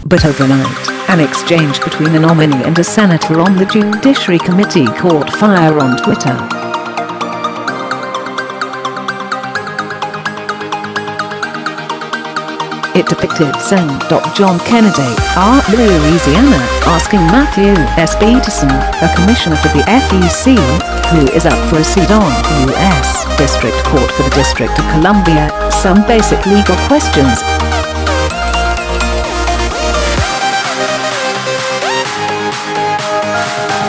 But overnight, an exchange between a nominee and a senator on the Judiciary Committee caught fire on Twitter. It depicted Sen. John Kennedy, R. Louisiana, asking Matthew S. Peterson, a commissioner for the FEC, who is up for a seat on the U.S. District Court for the District of Columbia, some basic legal questions.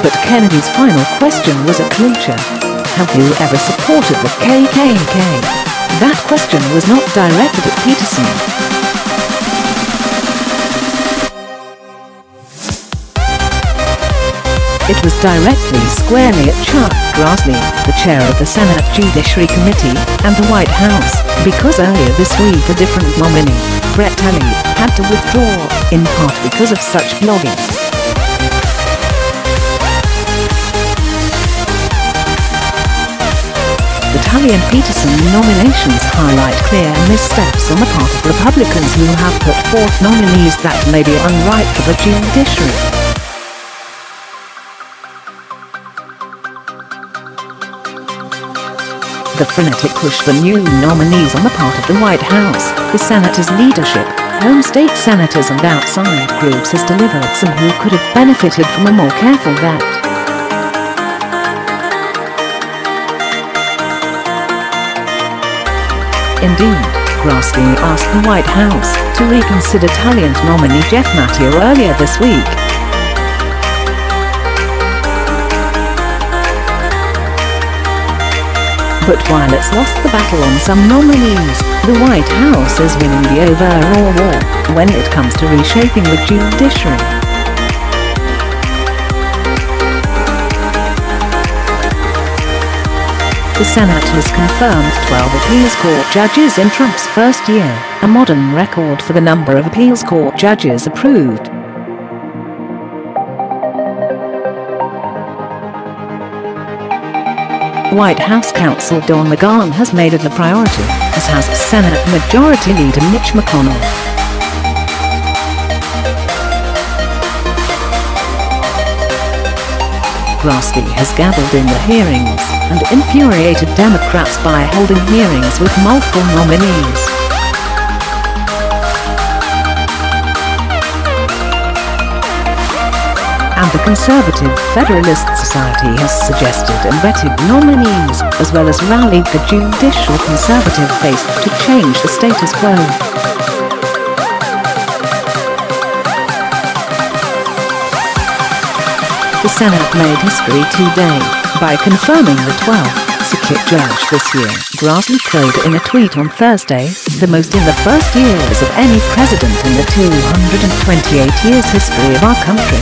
But Kennedy's final question was a clincher. Have you ever supported the KKK? That question was not directed at Peterson. It was directly squarely at Chuck Grassley, the chair of the Senate Judiciary Committee, and the White House, because earlier this week a different nominee, Brett Elley, had to withdraw, in part because of such blogging. The Tully and Peterson nominations highlight clear missteps on the part of Republicans who have put forth nominees that may be unripe for the judiciary. The frenetic push for new nominees on the part of the White House, the Senate's leadership, home state senators and outside groups has delivered some who could have benefited from a more careful vet. Indeed, Grassley asked the White House to reconsider Tully and nominee Jeff Mathieu earlier this week. But while it's lost the battle on some nominees, the White House is winning the overall war when it comes to reshaping the judiciary. The Senate has confirmed 12 appeals court judges in Trump's first year, a modern record for the number of appeals court judges approved. White House counsel Don McGahn has made it a priority, as has Senate Majority Leader Mitch McConnell. Grassley has gabbled in the hearings and infuriated Democrats by holding hearings with multiple nominees. And the Conservative Federalist Society has suggested and vetted nominees, as well as rallied the judicial conservative base to change the status quo. The Senate made history today by confirming the 12th circuit judge this year, Grassley crowed in a tweet on Thursday, the most in the first years of any president in the 228 years history of our country.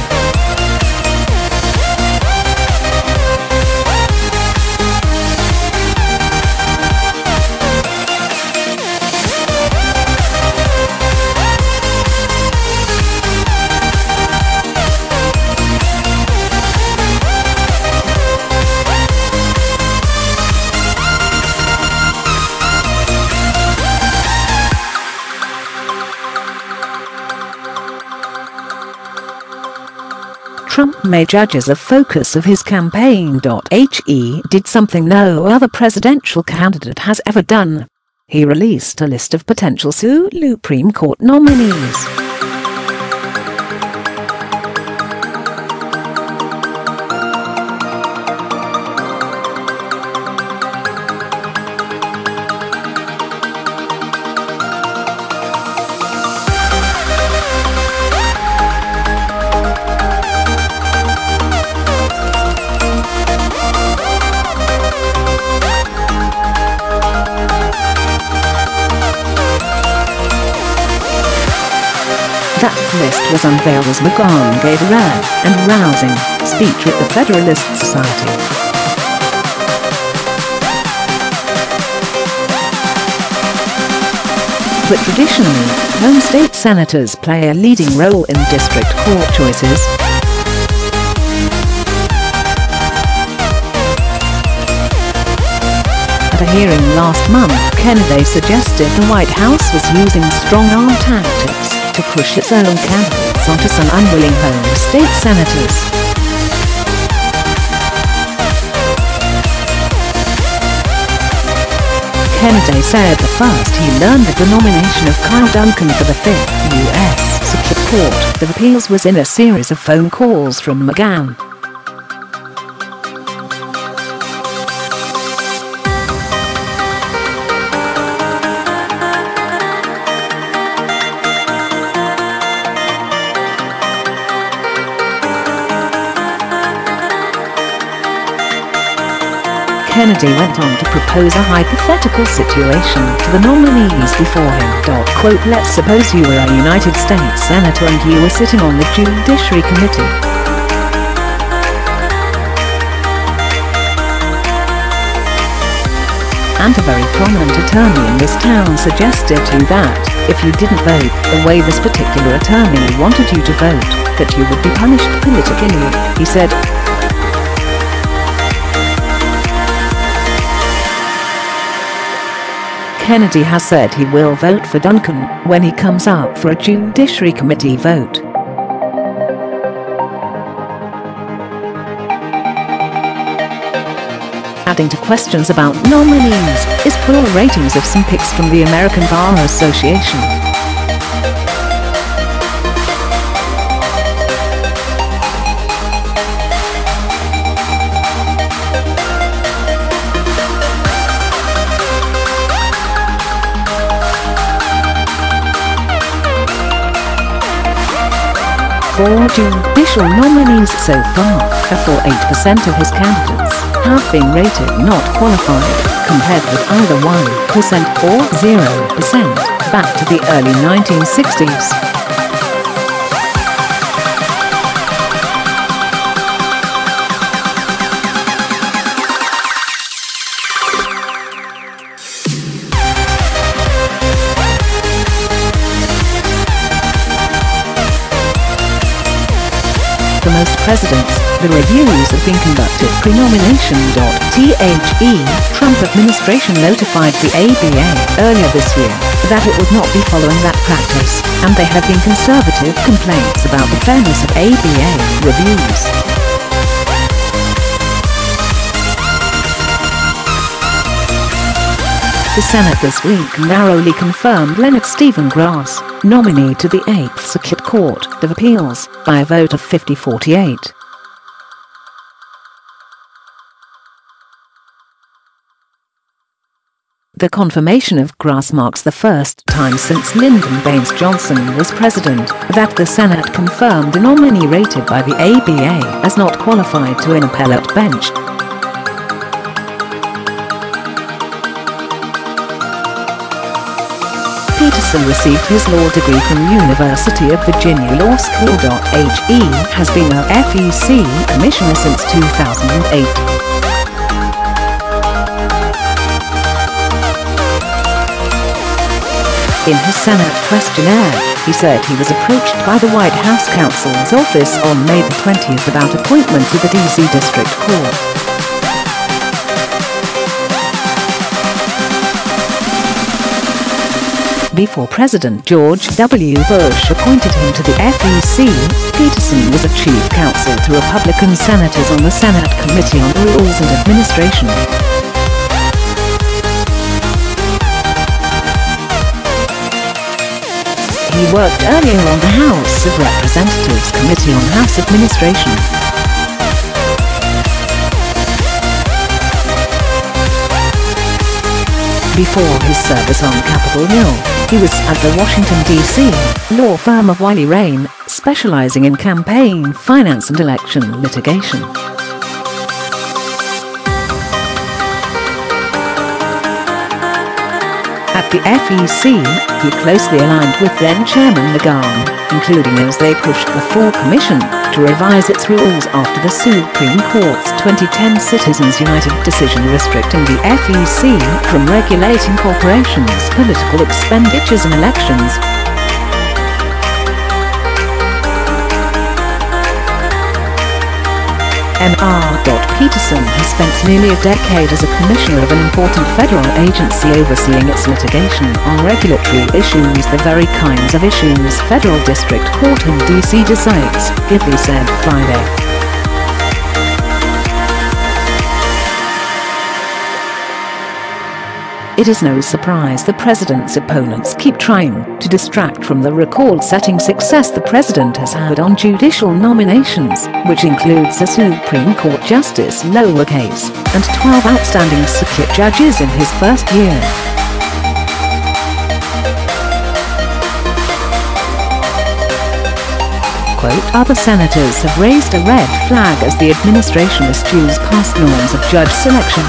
Trump made judges a focus of his campaign. He did something no other presidential candidate has ever done. He released a list of potential Supreme Court nominees. That list was unveiled as McGahn gave a rare and rousing speech at the Federalist Society. But traditionally, home state senators play a leading role in district court choices. At a hearing last month, Kennedy suggested the White House was using strong-arm tactics to push its own candidate. onto some unwilling home state senators. Kennedy said the first he learned of the nomination of Kyle Duncan for the 5th U.S. Circuit Court of Appeals was in a series of phone calls from McGahn. Kennedy went on to propose a hypothetical situation to the nominees before him. Quote, let's suppose you were a United States Senator and you were sitting on the Judiciary Committee. And a very prominent attorney in this town suggested to you that, if you didn't vote the way this particular attorney wanted you to vote, that you would be punished politically, he said. Kennedy has said he will vote for Duncan when he comes up for a Judiciary Committee vote. Adding to questions about nominees is poor ratings of some picks from the American Bar Association. Four judicial nominees so far, a full 8% of his candidates, have been rated not qualified, compared with either 1% or 0% back to the early 1960s. For most presidents, the reviews have been conducted pre-nomination. The Trump administration notified the ABA earlier this year that it would not be following that practice, and there have been conservative complaints about the fairness of ABA reviews. The Senate this week narrowly confirmed Leonard Stephen Grass, nominee to the 8th Circuit Court of Appeals, by a vote of 50-48. The confirmation of Grass marks the first time since Lyndon Baines Johnson was president that the Senate confirmed a nominee rated by the ABA as not qualified to an appellate bench. Peterson received his law degree from University of Virginia Law School. He has been a FEC commissioner since 2008. In his Senate questionnaire, he said he was approached by the White House counsel's office on May 20th about appointment to the D.C. District Court. Before President George W. Bush appointed him to the FEC, Peterson was a chief counsel to Republican senators on the Senate Committee on Rules and Administration. He worked earlier on the House of Representatives Committee on House Administration. Before his service on Capitol Hill, he was at the Washington, D.C. law firm of Wiley Rain, specializing in campaign finance and election litigation. At the FEC, he closely aligned with then-Chairman McGahn, including as they pushed the full commission to revise its rules after the Supreme Court's 2010 Citizens United decision restricting the FEC from regulating corporations' political expenditures in elections. Mr. Peterson has spent nearly a decade as a commissioner of an important federal agency overseeing its litigation on regulatory issues, the very kinds of issues Federal District Court in D.C. decides, Gibby said Friday. It is no surprise the president's opponents keep trying to distract from the record-setting success the president has had on judicial nominations, which includes a Supreme Court justice lowercase and 12 outstanding circuit judges in his first year. Quote, other senators have raised a red flag as the administration eschews past norms of judge selection.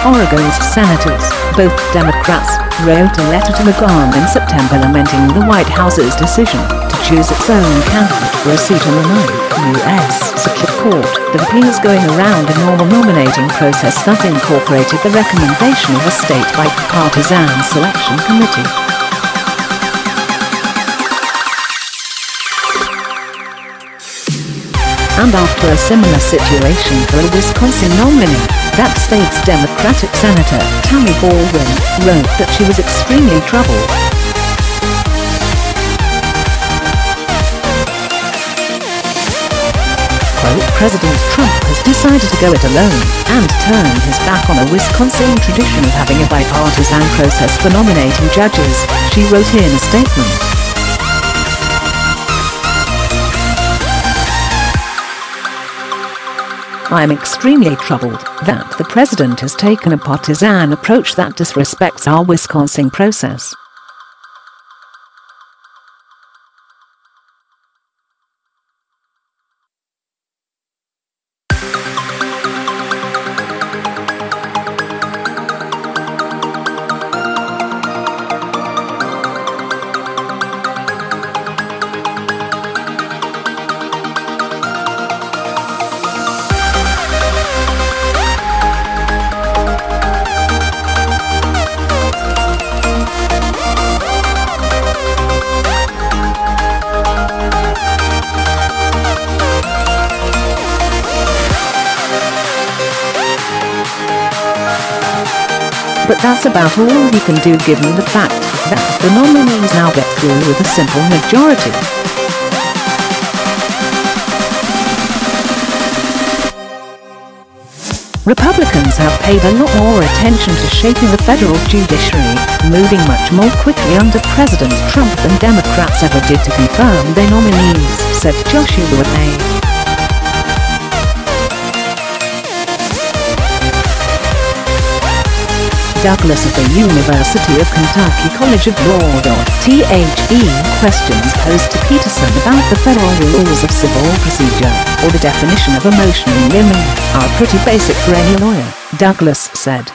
Oregon's senators, both Democrats, wrote a letter to McGahn in September lamenting the White House's decision to choose its own candidate for a seat on the U.S. Circuit Court. The appeals going around a normal nominating process that incorporated the recommendation of a state bipartisan selection committee. And after a similar situation for a Wisconsin nominee, that state's Democratic Senator, Tammy Baldwin, wrote that she was extremely troubled. Quote, President Trump has decided to go it alone and turn his back on a Wisconsin tradition of having a bipartisan process for nominating judges, she wrote in a statement. I am extremely troubled that the president has taken a partisan approach that disrespects our Wisconsin process. But that's about all we can do given the fact that the nominees now get through with a simple majority. Republicans have paid a lot more attention to shaping the federal judiciary, moving much more quickly under President Trump than Democrats ever did to confirm their nominees, said Joshua A. Douglas of the University of Kentucky College of Law. The questions posed to Peterson about the federal rules of civil procedure, or the definition of emotional limine, are pretty basic for any lawyer, Douglas said.